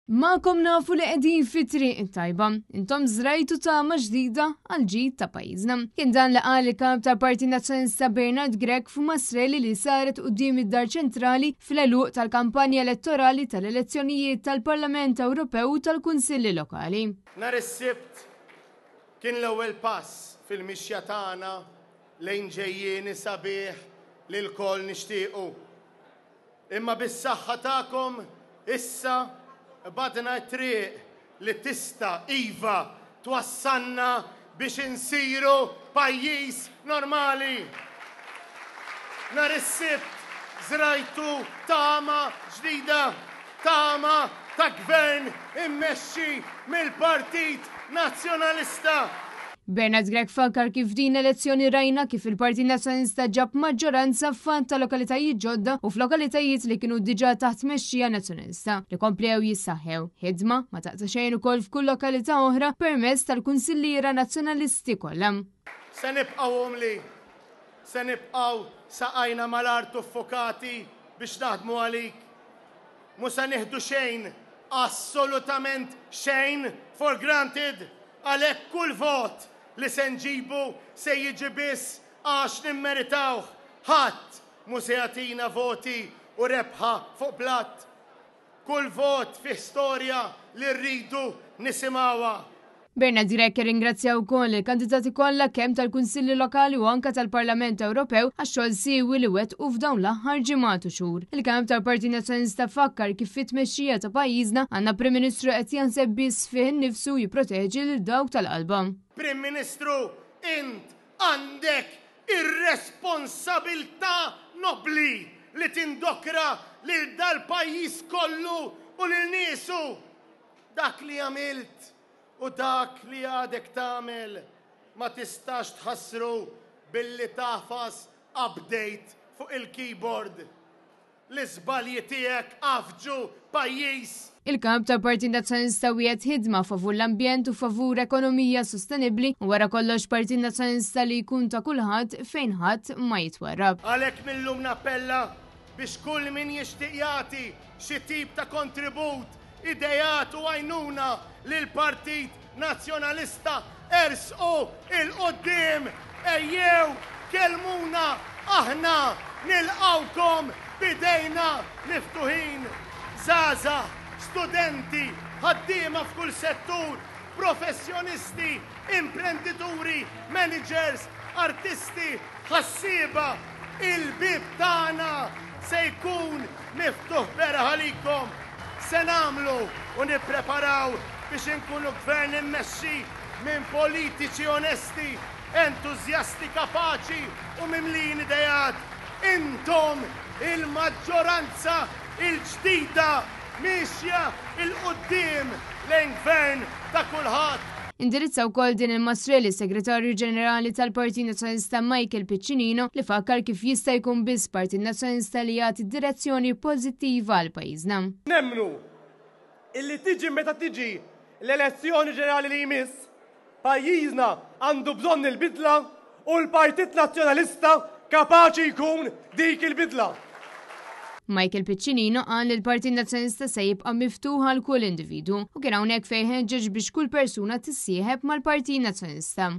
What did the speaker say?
Ma'kom nafu li qegħdin fit-triq it-tajba, intom żrajtu tama ġdida għal-ġid ta' pajjiżna. Kien dan li qal il-kap tal-Partit Nazzjonalista Bernard Gregg f'Masreli li saret quddiem id-Dar Ċentrali fil-għeluq tal-kampanja elettorali tal-elezzjonijiet tal-Parlament Ewropew u tal-Kunsilli Lokali. Nhar is-Sibt kien l-ewwel pass fil-mixja tagħna lejn ġejjieni sabiħ li l-kol nixtiequ. Imma bis-saħħa tagħkom issa badna triq li tista' iva twassalna biex insiru pajjiż normali. Nhar is-Sibt żrajtu tama ġdida, tama ta' gvern immexxi mill-Partit Nazzjonalista. Bernard Gregg fakkar kif din elezzjoni rajna kif il-Partit Nazzjonalista ġab maġġoranza f'fant ta' lokalitajiet ġodda u f'lokalitajiet li kienu diġà taħt mexxija nazzjonalista li komplew jissaħħew ħidma ma taqta' xejn ukoll f'kull lokalità oħra permezz tal-kunsilliera nazzjonalisti kollha. Se nibqgħu li se nibqgħu saqajna mal-art uffokati biex naħdmu għalik. Mhux se nieħdu xejn, assolutament xejn for granted, għalhekk kull vot li se nġibu se jiġi biss għax nimmeritawh. Ħadd mhux se jagħtina voti u rebħa fuq blatt. Kull vot fi storja li rridu nisimgħuha. Bernard Gregg ringrazzjaw ukoll il-kandidati kollha kemm tal-Kunsilli Lokali u anke tal-Parlament Ewropew għax-xogħol siewi li wettqu f'dawn l-aħħar ġimgħat u xhur. Il-Kap tal-Partit Nazzjonalista fakkar kif fit-tmexxija ta' pajjiżna għandna Prim Ministru qed jaħseb biss fih innifsu jipproteġi lil dawk tal-qalba. Prim Ministru, int għandek ir-responsabilità nobbli li tindokra lil dal-pajjiż kollu u lil niesu. Dak li għamilt u dak li għadek tagħmel ma tistax tħassru billi taħfas update fuq il-keyboard. L-iżbalji tiegħek għafġu pajjiż. Il-Kap tal-Partit Nazzjonalista wiegħed ħidma favur l-ambjent u favur ekonomija sostenibbli u wara kollox Partit Nazzjonalista li jkun ta' kulħadd fejn ħadd ma jitwarrab. Għalhekk millum nappella biex kull min jixtieq jagħti xi tip ta' kontribut, idejat u għajnuna lil Partit Nazzjonalista ersqu il-qoddim, ejjew kelmuna aħna nilqawkom bidejna miftuħin. Żgħażagħ, studenti, ħaddiema f'kull settur, professjonisti, imprendituri, managers, artisti, ħassieba, il-bib tagħna se jkun miftuħ beraħ għalikom. Se nagħmlu u nippreparaw biex inkunu gvern immexxi minn politiċi onesti, entużjasti kapaċi u mimlin idejat. Intom il-maġġoranza il-ġdida mixja il-qudiem lejn gvern ta' kulħadd. Indirizza wkoll din il-Masreli Segretarju Ġenerali tal-Partit Nazzjonalista Michael Piccinino li fakkar kif jista' jkun biss Partit Nazzjonalista li jagħti direzzjoni pożittiva għal pajjiżna. Nemmnu illi tiġi meta tiġi l-elezzjoni ġenerali li jmiss, pajjiżna għandu bżonn il-bidla u l-Partit Nazzjonalista kapaċi jkun dik il-bidla. Michael Piccinino qal li l-Partit Nazzjonalista se jibqa' miftuħ għal kull individu u kien hawnhekk fejn ħeġġeġ biex kull persuna tissieħeb mal-Partit Nazzjonalista.